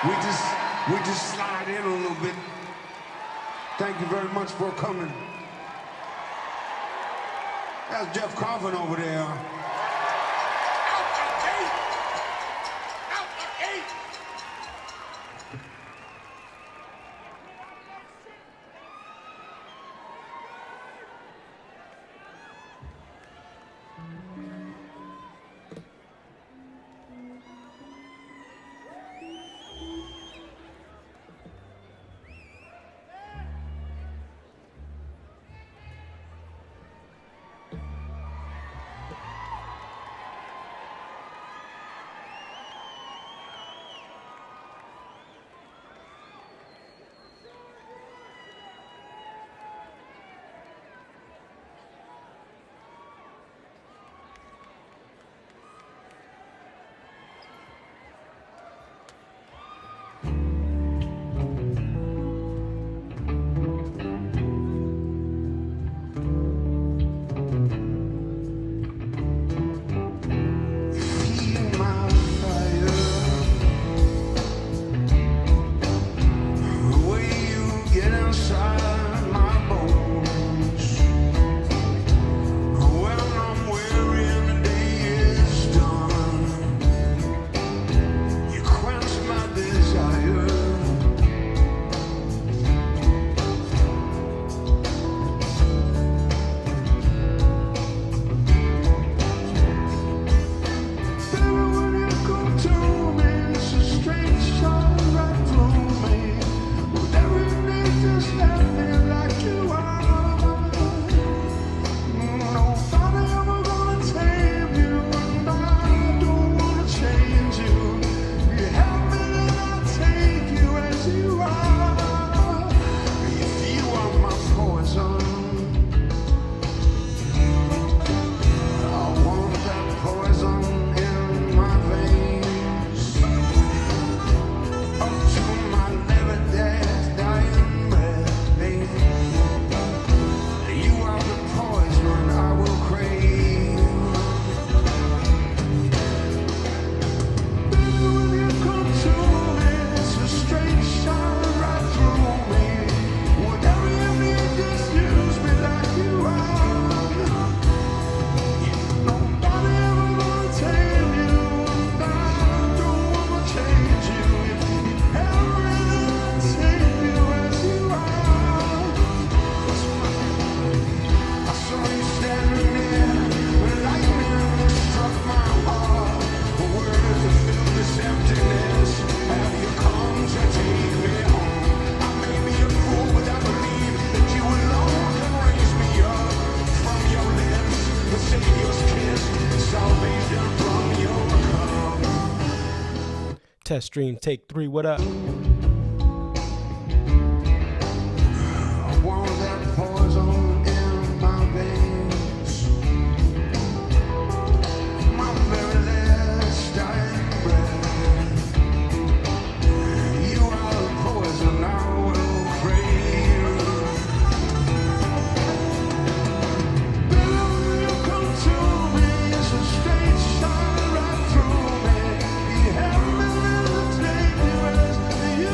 We just slide in a little bit. Thank you very much for coming. That's Jeff Coffin over there. Out the gate! Out the gate! Test stream take 3, what up? You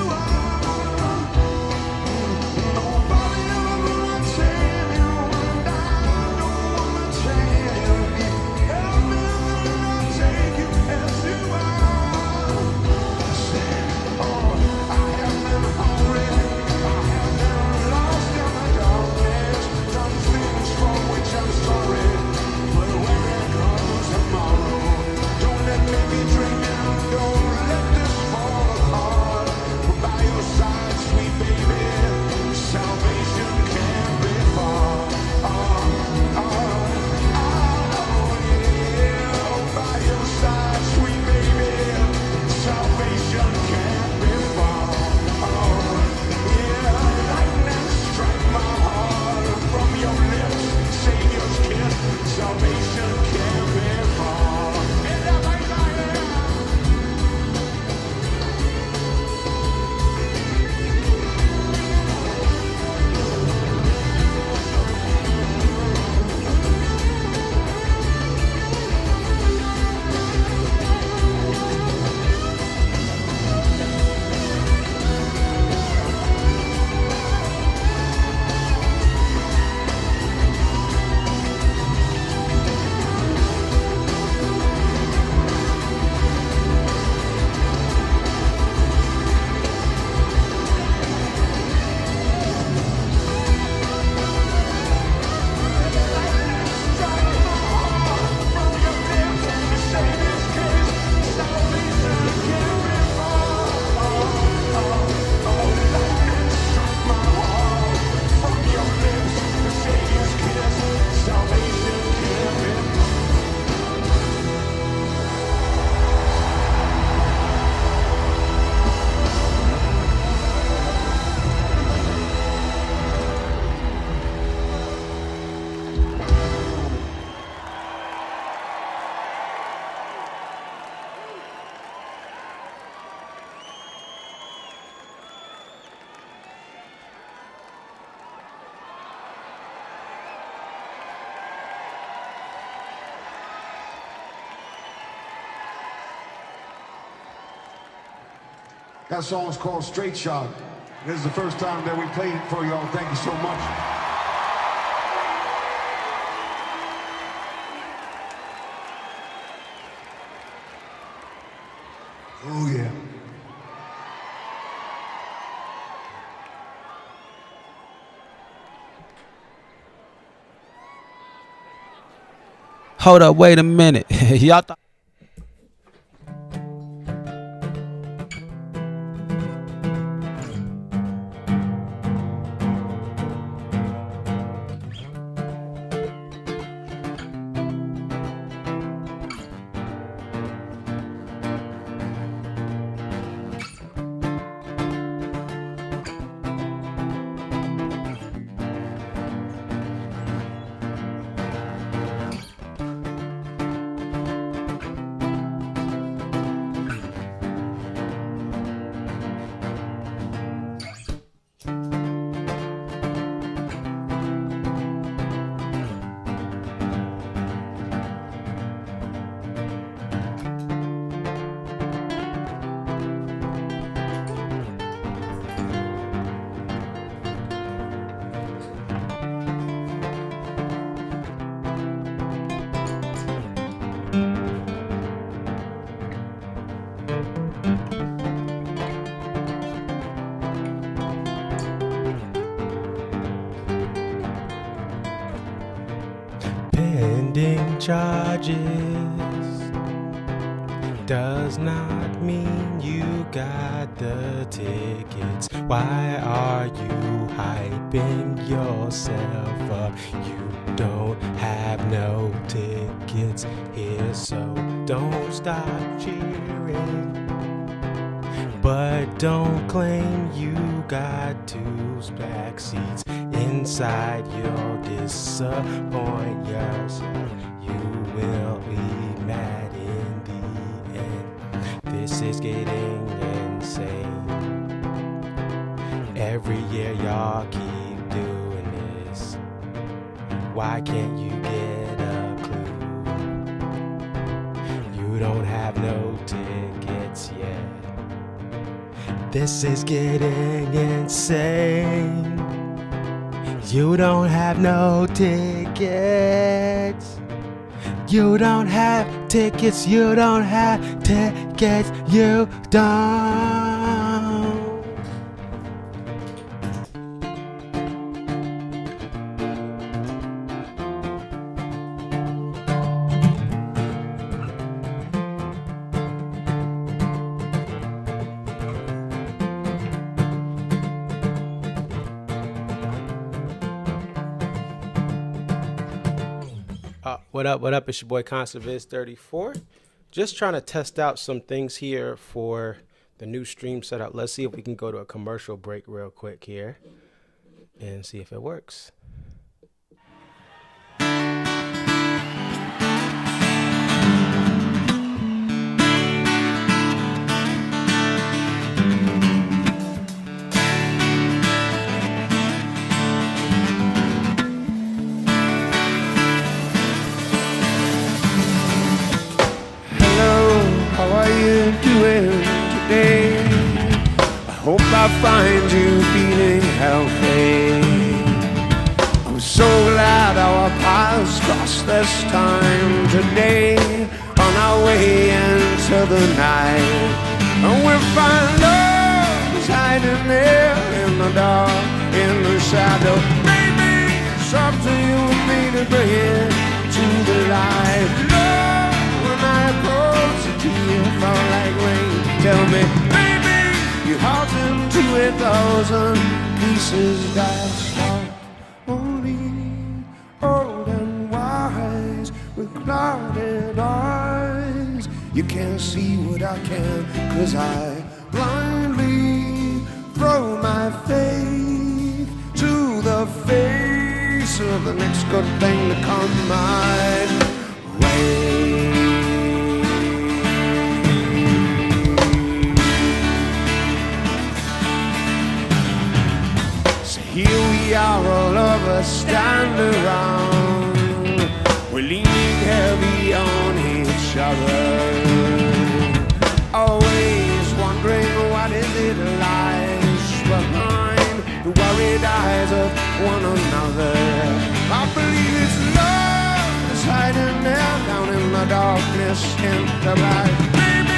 That song's called Straight Shot. This is the first time that we played it for y'all. Thank you so much. Oh, yeah. Hold up, wait a minute. Y'all thought pending charges does not mean you got the tickets. Why are you hyping yourself up? You don't have no tickets here, so don't stop cheering. But don't claim you got two back seats inside. You'll disappoint yourself. You will be mad in the end. This is getting insane. Every year y'all keep doing this. Why can't you get a clue? You don't have no tickets yet. This is getting insane. You don't have no tickets. You don't have tickets. You don't have tickets. You don't. What up, what up? It's your boy ConcertViz34. Just trying to test out some things here for the new stream setup. Let's see if we can go to a commercial break real quick here and see if it works. Today, I hope I find you feeling healthy. I'm so glad our paths crossed this time today on our way into the night. And we'll find us hiding there in the dark, in the shadow. Maybe it's up to you and me to bring it to the light. Love, when I approach the tear, fall like rain. Tell me, baby, your heart's into 1,000 pieces. That's only old and wise with clouded eyes. You can't see what I can, 'cause I blindly throw my faith to the face of the next good thing to come my way. Here we are, all of us stand around. We're leaning heavy on each other, always wondering what is it innocent delight. Maybe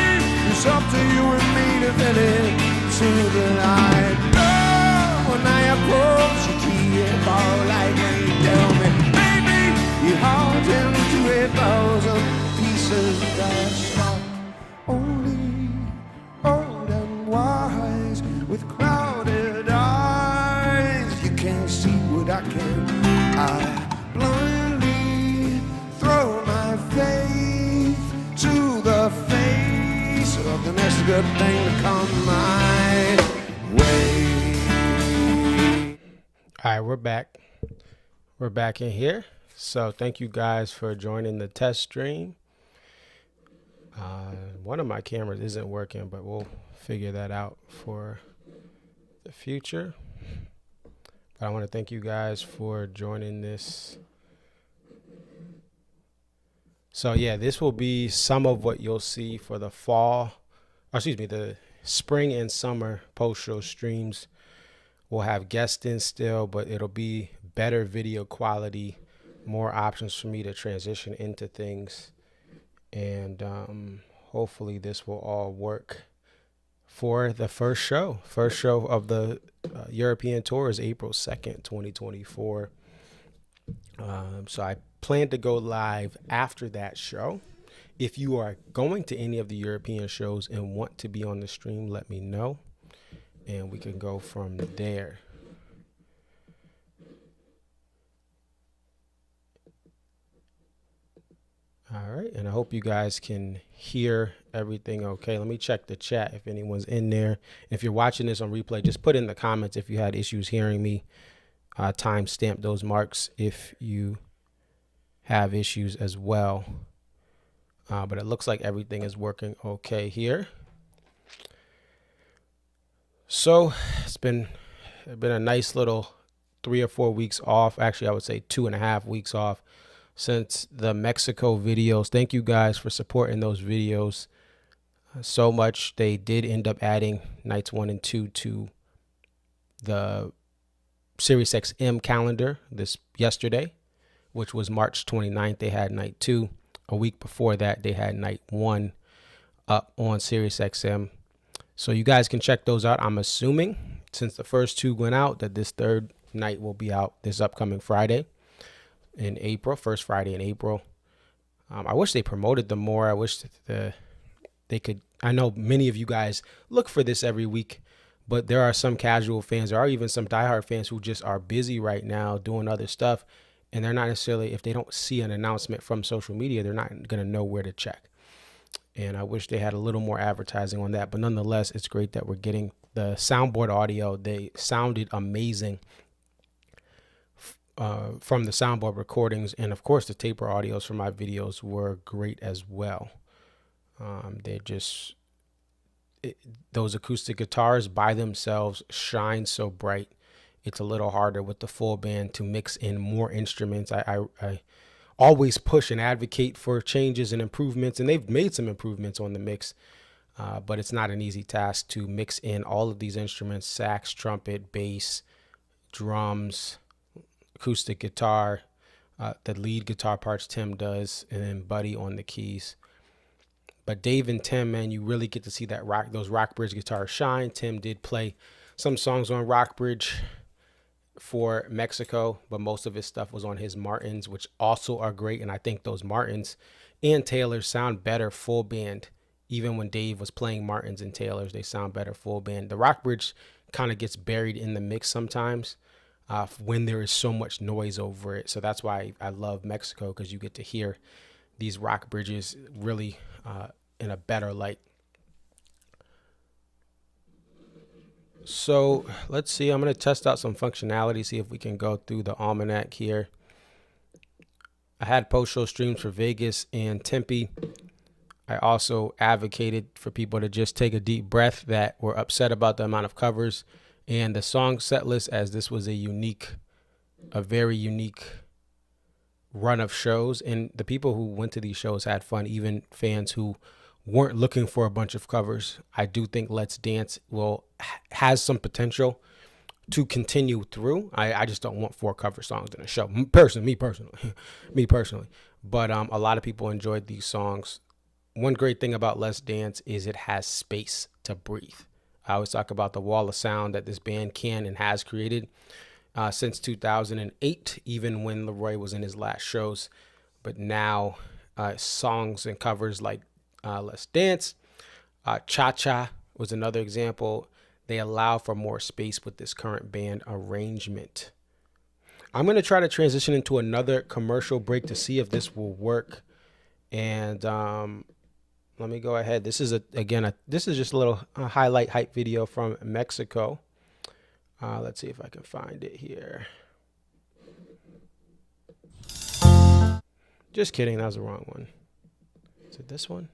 it's up to you and me to fit it to the light. Oh, when I approach you, keep all like when you tell me, maybe you hold into 1,000 pieces that stop. Only old and wise with clouded eyes. You can't see what I can. I blindly throw my faith to the face of the next good thing to come my way. All right, we're back. We're back in here. So thank you guys for joining the test stream. One of my cameras isn't working, but we'll figure that out for the future. But I want to thank you guys for joining this. So yeah, this will be some of what you'll see for the the spring and summer post-show streams. We'll have guests in still, but it'll be better video quality, more options for me to transition into things. And hopefully this will all work for the first show. First show of the European tour is April 2nd, 2024. So I plan to go live after that show. If you are going to any of the European shows and want to be on the stream, let me know, and we can go from there. All right, and I hope you guys can hear everything okay. Let me check the chat if anyone's in there. If you're watching this on replay, just put in the comments if you had issues hearing me. Timestamp those marks if you have issues as well. But it looks like everything is working okay here. So it's been a nice little 3 or 4 weeks off. Actually, I would say 2.5 weeks off since the Mexico videos. Thank you guys for supporting those videos so much. They did end up adding nights 1 and 2 to the SiriusXM calendar yesterday, which was March 29th. They had night 2. A week before that, they had night 1 up on SiriusXM. So you guys can check those out. I'm assuming since the first 2 went out that this third night will be out this upcoming Friday in April, first Friday in April. I wish they promoted them more. I wish that they could. I know many of you guys look for this every week, but there are some casual fans. There are even some diehard fans who just are busy right now doing other stuff. And they're not necessarily, if they don't see an announcement from social media, they're not going to know where to check. And I wish they had a little more advertising on that. But nonetheless, it's great that we're getting the soundboard audio. They sounded amazing from the soundboard recordings. And of course, the taper audios from my videos were great as well. Those acoustic guitars by themselves shine so bright. It's a little harder with the full band to mix in more instruments. I always push and advocate for changes and improvements, and they've made some improvements on the mix, but it's not an easy task to mix in all of these instruments: sax, trumpet, bass, drums, acoustic guitar, the lead guitar parts Tim does, and then Buddy on the keys. But Dave and Tim, man, you really get to see those Rockbridge guitars shine. Tim did play some songs on Rockbridge for Mexico, but most of his stuff was on his Martins, which also are great. And I think those Martins and Taylors sound better full band. Even when Dave was playing Martins and Taylors, they sound better full band. The Rockbridge kind of gets buried in the mix sometimes when there is so much noise over it. So that's why I love Mexico, because you get to hear these Rockbridges really in a better light. So let's see, I'm going to test out some functionality, see if we can go through the almanac here. I had post-show streams for Vegas and Tempe. I also advocated for people to just take a deep breath that were upset about the amount of covers and the song set list, as this was a very unique run of shows. And the people who went to these shows had fun, even fans who weren't looking for a bunch of covers. I do think Let's Dance has some potential to continue through. I just don't want 4 cover songs in a show. Me personally. But a lot of people enjoyed these songs. one great thing about Let's Dance is it has space to breathe. I always talk about the wall of sound that this band can and has created since 2008, even when Leroy was in his last shows. But now songs and covers like Let's Dance, Cha Cha was another example. They allow for more space with this current band arrangement. I'm going to try to transition into another commercial break to see if this will work. And let me go ahead. This is this is just a little highlight hype video from Mexico. Let's see if I can find it here. Just kidding. That was the wrong one. Is it this one?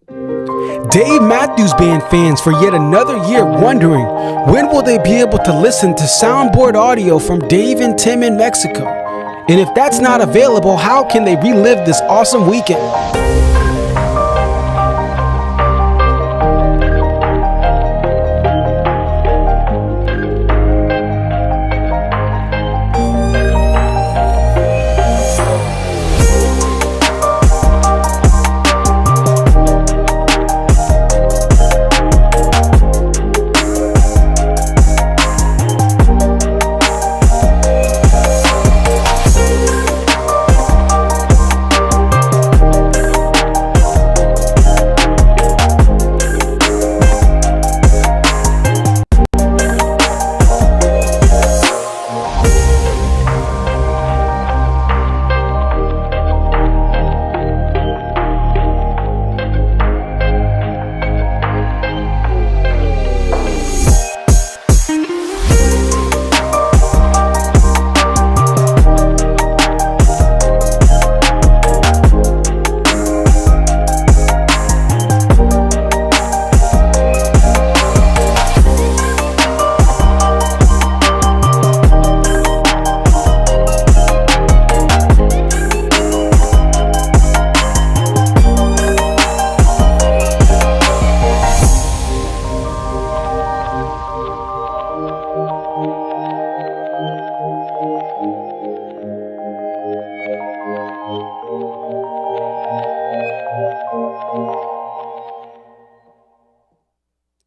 Dave Matthews Band fans for yet another year wondering when will they be able to listen to soundboard audio from Dave and Tim in Mexico? And if that's not available, how can they relive this awesome weekend?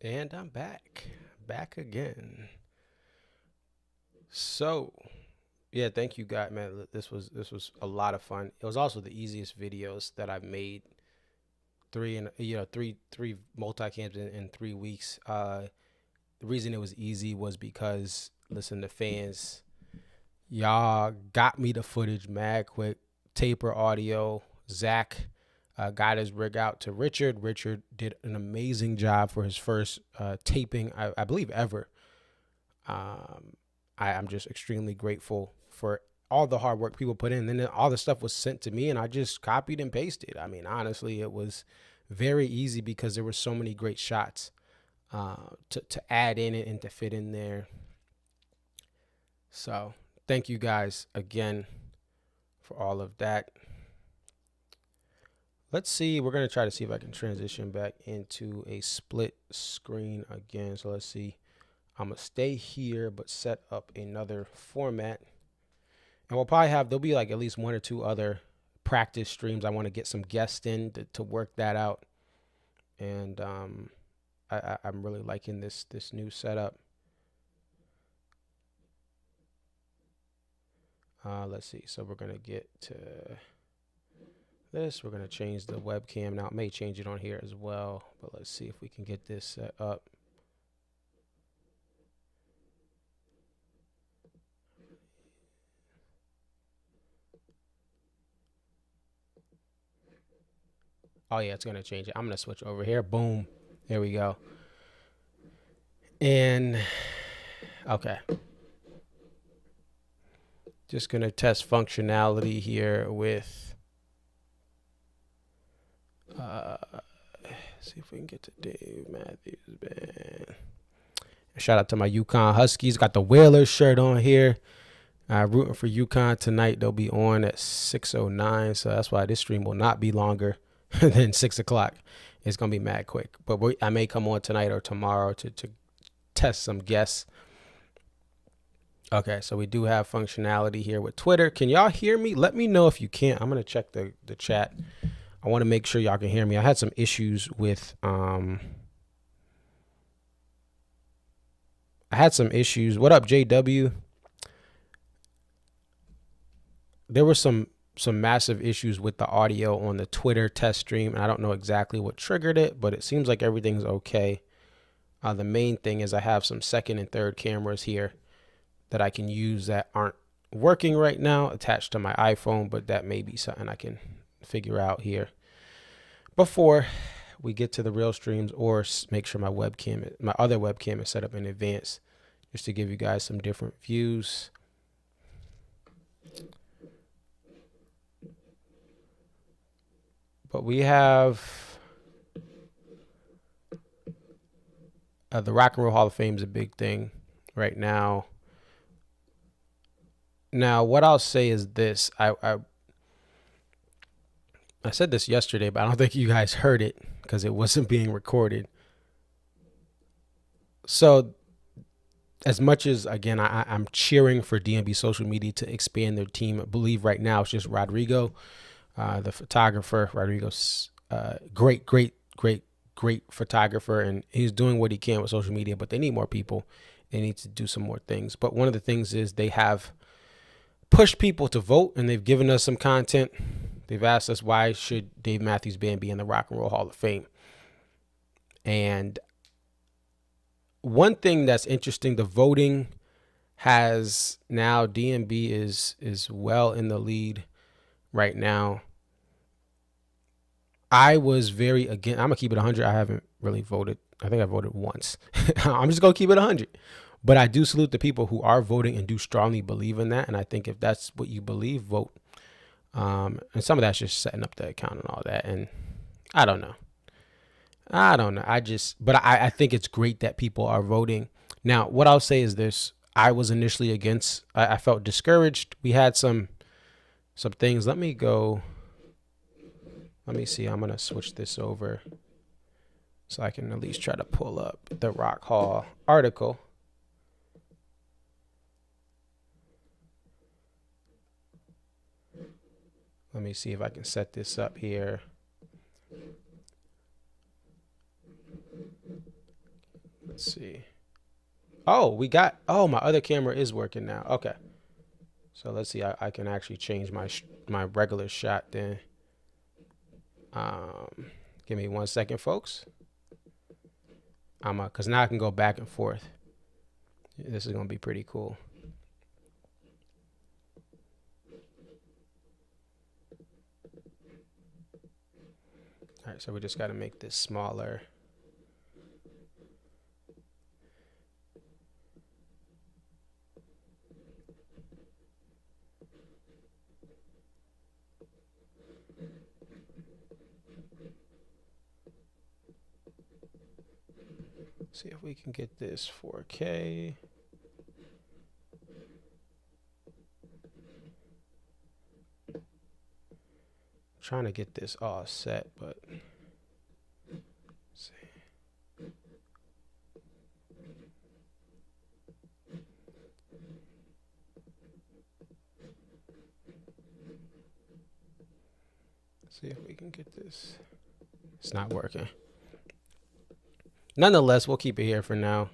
And I'm back again. So, yeah, thank you, guys, man. This was a lot of fun. It was also the easiest videos that I've made. Three multi-cams in 3 weeks. The reason it was easy was because, listen, the fans, y'all got me the footage mad quick. Taper audio. Zach got his rig out to Richard. Richard did an amazing job for his first taping, I believe, ever. I'm just extremely grateful for all the hard work people put in. And then all the stuff was sent to me, and I just copied and pasted. I mean, honestly, it was very easy because there were so many great shots to add in it and to fit in there. So thank you guys again for all of that. Let's see. We're going to try to see if I can transition back into a split screen again. So let's see. I'm going to stay here, but set up another format. And we'll probably there'll be like at least 1 or 2 other practice streams. I want to get some guests in to work that out. And I'm really liking this new setup. Let's see. So we're going to get to this. We're going to change the webcam. Now, it may change it on here as well, but let's see if we can get this set up. Oh, yeah, it's going to change it. I'm going to switch over here. Boom. There we go. And, okay. Just going to test functionality here with, see if we can get to Dave Matthews Band. Shout out to my UConn Huskies. Got the Whalers shirt on here. Rooting for UConn tonight. They'll be on at 6:09, so that's why this stream will not be longer than 6 o'clock. It's going to be mad quick. But I may come on tonight or tomorrow to test some guests. Okay, so we do have functionality here with Twitter. Can y'all hear me? Let me know if you can't. I'm going to check the chat. I want to make sure y'all can hear me. I had some issues with What up, JW? There were some massive issues with the audio on the Twitter test stream, and I don't know exactly what triggered it, but it seems like everything's okay. The main thing is I have some second and third cameras here that I can use that aren't working right now attached to my iPhone, but that may be something I can figure out here before we get to the real streams, or make sure my other webcam is set up in advance just to give you guys some different views. But we have the Rock and Roll Hall of Fame is a big thing right now. Now, what I'll say is this. I said this yesterday, but I don't think you guys heard it because it wasn't being recorded. So as much as, again, I'm cheering for DMB social media to expand their team, I believe right now it's just Rodrigo, the photographer. Rodrigo's great photographer, and he's doing what he can with social media, but they need more people. They need to do some more things. But one of the things is they have pushed people to vote, and they've given us some content. They've asked us, why should Dave Matthews Band be in the Rock and Roll Hall of Fame? And one thing that's interesting, the voting has now, DMB is well in the lead right now. I was very again. I'm gonna keep it 100. I haven't really voted. I think I voted once. I'm just gonna keep it 100. But I do salute the people who are voting and do strongly believe in that. And I think if that's what you believe, vote. And some of that's just setting up the account and all that. And I don't know. But I think it's great that people are voting. Now, what I'll say is this. I was initially against. I felt discouraged. We had some things. Let me see. I'm going to switch this over so I can at least try to pull up the Rock Hall article. Let me see if I can set this up here. Let's see. Oh, my other camera is working now. Okay. So let's see. I can actually change my regular shot then. Give me 1 second, folks. Cause now I can go back and forth. This is gonna be pretty cool. All right, so we just got to make this smaller. See if we can get this 4K. Trying to get this all set, but let's see. See if we can get this. It's not working. Nonetheless, we'll keep it here for now.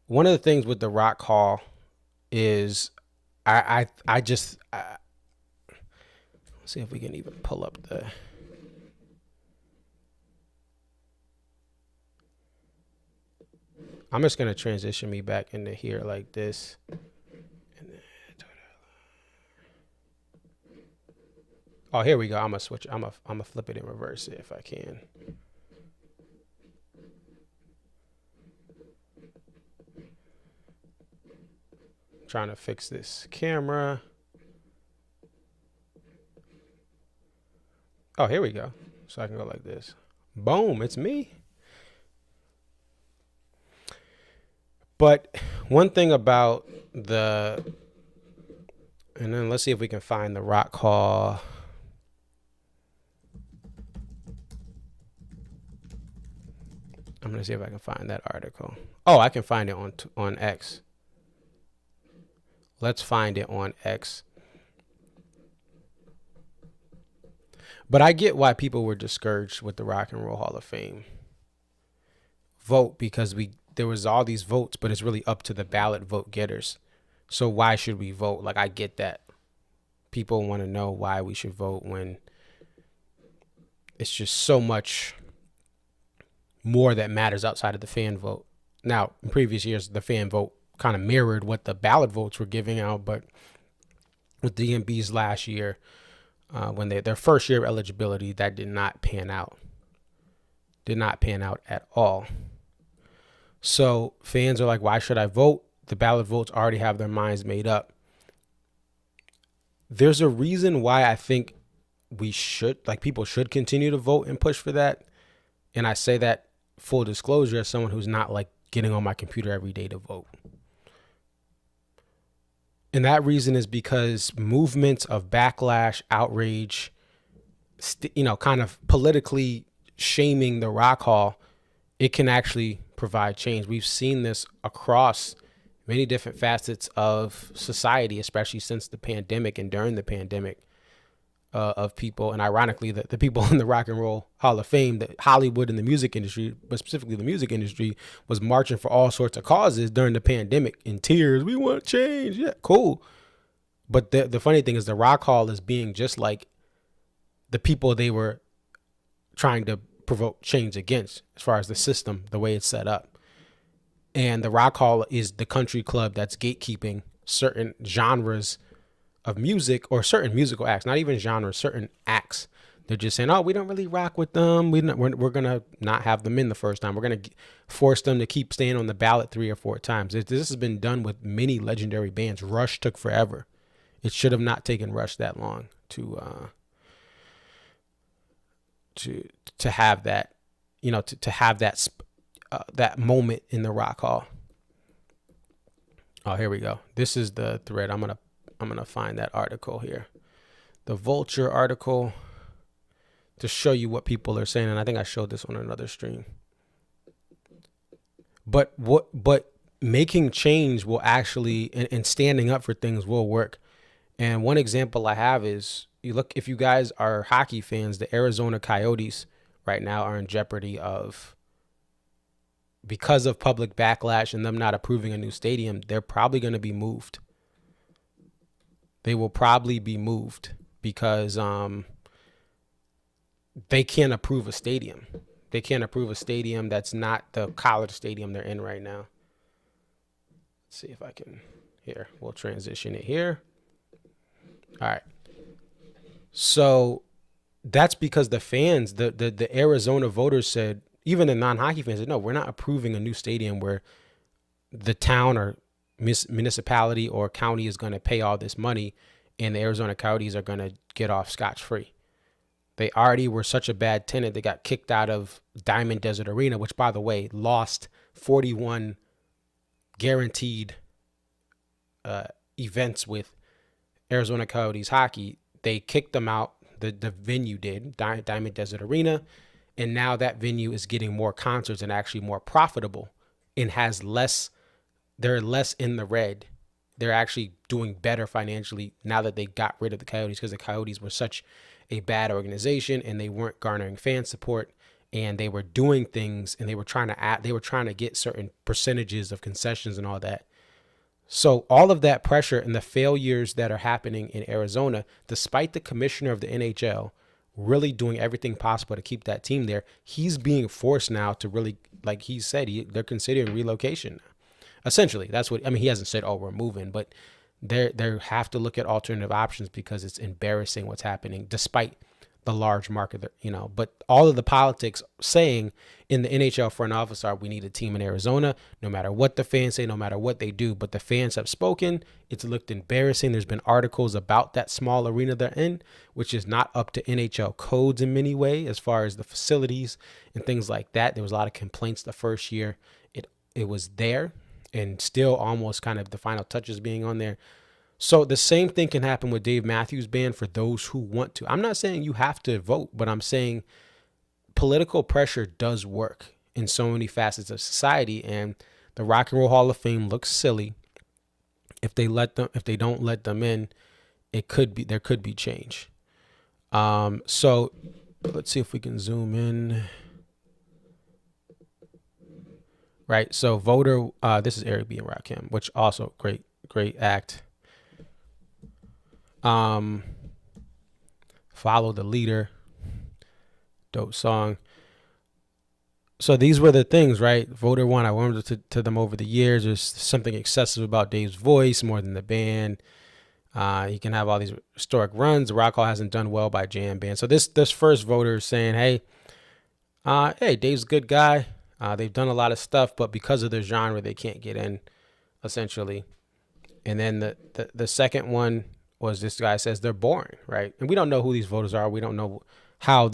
One of the things with the Rock Hall is let's see if we can even pull up the. I'm just going to transition me back into here like this. Oh, here we go. I'm going to switch. I'm going to flip it and reverse it if I can. Trying to fix this camera. Oh, here we go. So I can go like this. Boom, it's me. But one thing about and then let's see if we can find the Rock Hall. I'm going to see if I can find that article. Oh, I can find it on X. Let's find it on X. But I get why people were discouraged with the Rock and Roll Hall of Fame vote, because there was all these votes, but it's really up to the ballot vote getters. So why should we vote? Like, I get that. People want to know why we should vote when it's just so much more that matters outside of the fan vote. Now, in previous years, the fan vote kind of mirrored what the ballot votes were giving out, but with DMB's last year, when their first year of eligibility, that did not pan out. Did not pan out at all. So fans are like, why should I vote? The ballot votes already have their minds made up. There's a reason why I think people should continue to vote and push for that. And I say that full disclosure as someone who's not like getting on my computer every day to vote. And that reason is because movements of backlash, outrage, kind of politically shaming the Rock Hall, it can actually provide change. We've seen this across many different facets of society, especially since the pandemic and during the pandemic, of people. And ironically, the people in the Rock and Roll Hall of Fame, that Hollywood and the music industry, but specifically the music industry, was marching for all sorts of causes during the pandemic in tears. We want change. Yeah, cool. But the funny thing is the Rock Hall is being just like the people they were trying to provoke change against, as far as the system, the way it's set up. And the Rock Hall is the country club that's gatekeeping certain genres of music, or certain musical acts, not even genres, certain acts. They're just saying, oh, we don't really rock with them. We're going to not have them in the first time. We're going to force them to keep staying on the ballot 3 or 4 times. This has been done with many legendary bands. Rush took forever. It should have not taken Rush that long to have that, to have that moment in the Rock Hall. Oh, here we go. This is the thread. I'm gonna find that article here, the Vulture article, to show you what people are saying. And I think I showed this on another stream. But making change will actually, and standing up for things will work. And one example I have is, if you guys are hockey fans, the Arizona Coyotes right now are in jeopardy of, because of public backlash and them not approving a new stadium, they're probably going to be moved. They will probably be moved because they can't approve a stadium. They can't approve a stadium that's not the college stadium they're in right now. Let's see if I can, here, we'll transition it here. All right. So that's because the fans, the Arizona voters said, even the non-hockey fans said, no, we're not approving a new stadium where the town or municipality or county is going to pay all this money and the Arizona Coyotes are going to get off scotch-free. They already were such a bad tenant. They got kicked out of Diamond Desert Arena, which, by the way, lost 41 guaranteed events with Arizona Coyotes hockey. They kicked them out. The venue did, Diamond Desert Arena. And now that venue is getting more concerts and actually more profitable and has less, they're less in the red. They're actually doing better financially now that they got rid of the Coyotes, because the Coyotes were such a bad organization and they weren't garnering fan support, and they were doing things and they were trying to get certain percentages of concessions and all that. So all of that pressure and the failures that are happening in Arizona, despite the commissioner of the NHL really doing everything possible to keep that team there, he's being forced now to really, like he said, they're considering relocation now. Essentially, that's what, I mean, he hasn't said, oh, we're moving, but they have to look at alternative options because it's embarrassing what's happening despite the large market, but all of the politics saying in the NHL front office are, we need a team in Arizona, no matter what the fans say, no matter what they do. But the fans have spoken. It's looked embarrassing. There's been articles about that small arena they're in, which is not up to NHL codes in many ways, as far as the facilities and things like that. There was a lot of complaints the first year it was there, and still almost kind of the final touches being on there. So the same thing can happen with Dave Matthews Band for those who want to. I'm not saying you have to vote, but I'm saying political pressure does work in so many facets of society, and the Rock and Roll Hall of Fame looks silly if they don't let them in. There could be change. So let's see if we can zoom in. Right. So voter, this is Eric B and Rakim, which also great act. Follow the Leader, dope song. So these were the things, right? Voter one, I warmed to them over the years. There's something excessive about Dave's voice more than the band. He can have all these historic runs. The Rock Hall hasn't done well by jam band. So this first voter is saying, hey, Dave's a good guy. They've done a lot of stuff, but because of their genre, they can't get in, essentially. And then the second one was this guy says they're boring, right? And we don't know who these voters are. We don't know how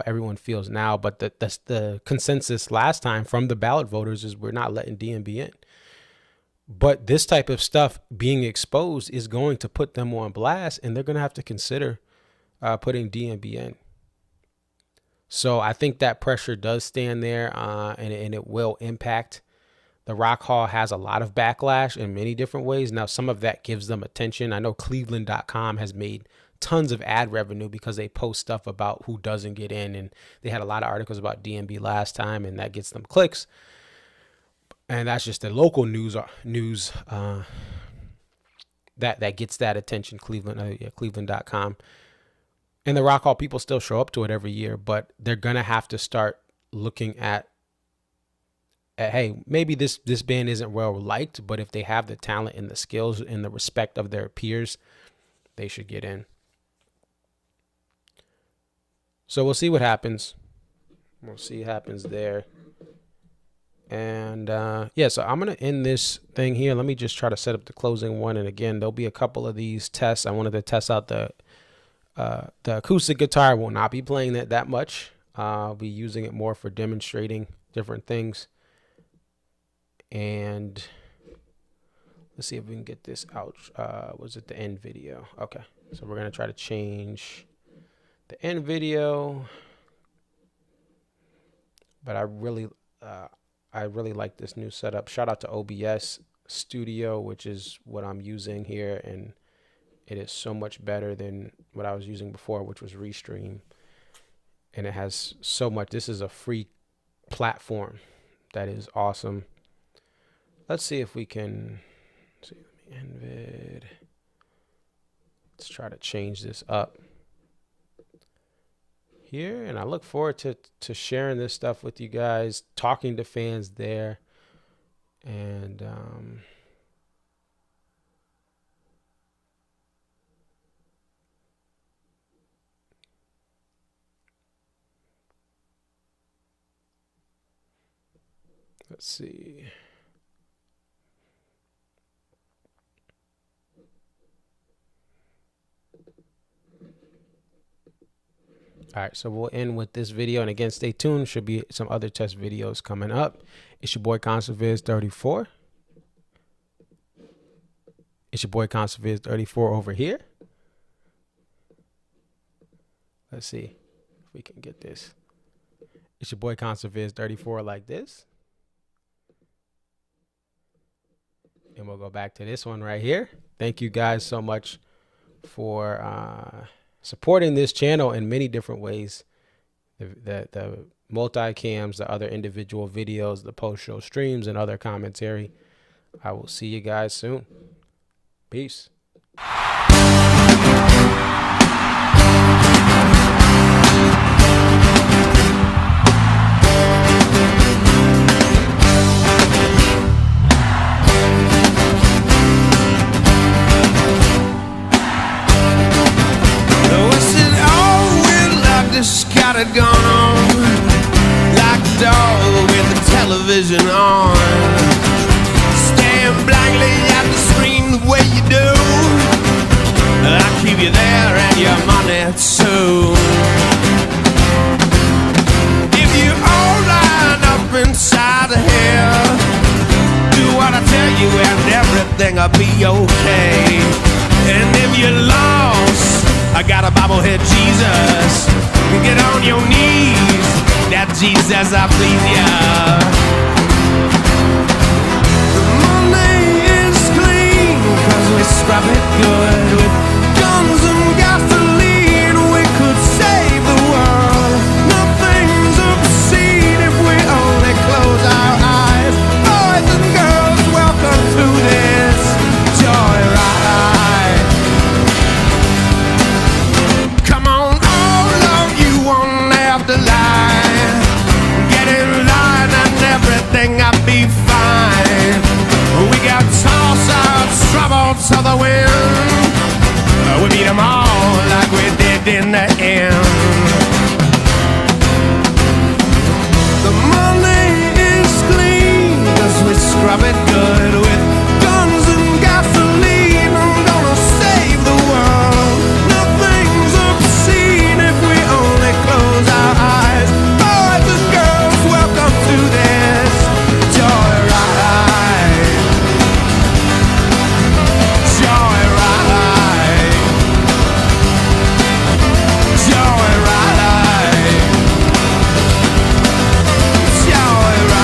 everyone feels now, but the consensus last time from the ballot voters is we're not letting DMB in. But this type of stuff being exposed is going to put them on blast, and they're going to have to consider putting DMB in. So I think that pressure does stand there, and it will impact. The Rock Hall has a lot of backlash in many different ways. Now, some of that gives them attention. I know Cleveland.com has made tons of ad revenue because they post stuff about who doesn't get in, and they had a lot of articles about DMB last time, and that gets them clicks. And that's just the local news that gets that attention. Cleveland.com. And the Rock Hall people still show up to it every year, but they're gonna have to start looking at hey, maybe this band isn't well liked, but if they have the talent and the skills and the respect of their peers, they should get in. So we'll see what happens. We'll see what happens there. And so I'm going to end this thing here. Let me just try to set up the closing one. And again, there'll be a couple of these tests. I wanted to test out the acoustic guitar. I will not be playing that much. I'll be using it more for demonstrating different things. And let's see if we can get this out. Was it the end video? Okay. So we're going to try to change the end video. But I really like this new setup. Shout out to OBS Studio, which is what I'm using here. And it is so much better than what I was using before, which was Restream. And it has so much. This is a free platform that is awesome. Let's see if we can see. Let me Envid. Let's try to change this up here. And I look forward to sharing this stuff with you guys, talking to fans there. And let's see. All right, so we'll end with this video. And again, stay tuned. Should be some other test videos coming up. It's your boy ConcertViz34. It's your boy ConcertViz34 over here. Let's see if we can get this. It's your boy ConcertViz34 like this. And we'll go back to this one right here. Thank you guys so much for supporting this channel in many different ways. The multi-cams, the other individual videos, the post-show streams, and other commentary. I will see you guys soon. Peace. Got it going on like a dog with the television on. Staring blankly at the screen the way you do. I'll keep you there and your money too. If you all line up inside of here, do what I tell you and everything'll be okay. And if you're lost, I got a bobblehead Jesus. Get on your knees, that Jesus, I please ya. The money is clean, cause we scrap it good. With guns and gasoline, we could good in the end. The money is clean, 'cause we scrub it good with guns and gasoline. I'm gonna save the world. Nothing's obscene if we only close our eyes. Boys and girls, welcome to this joyride. Joyride. Joyride. Joyride.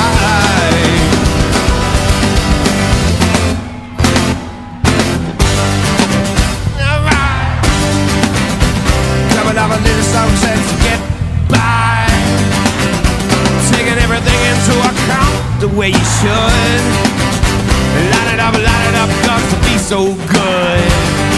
Coming up a little something to get by, taking everything into account the way you should. Line it up, 'cause to be so good.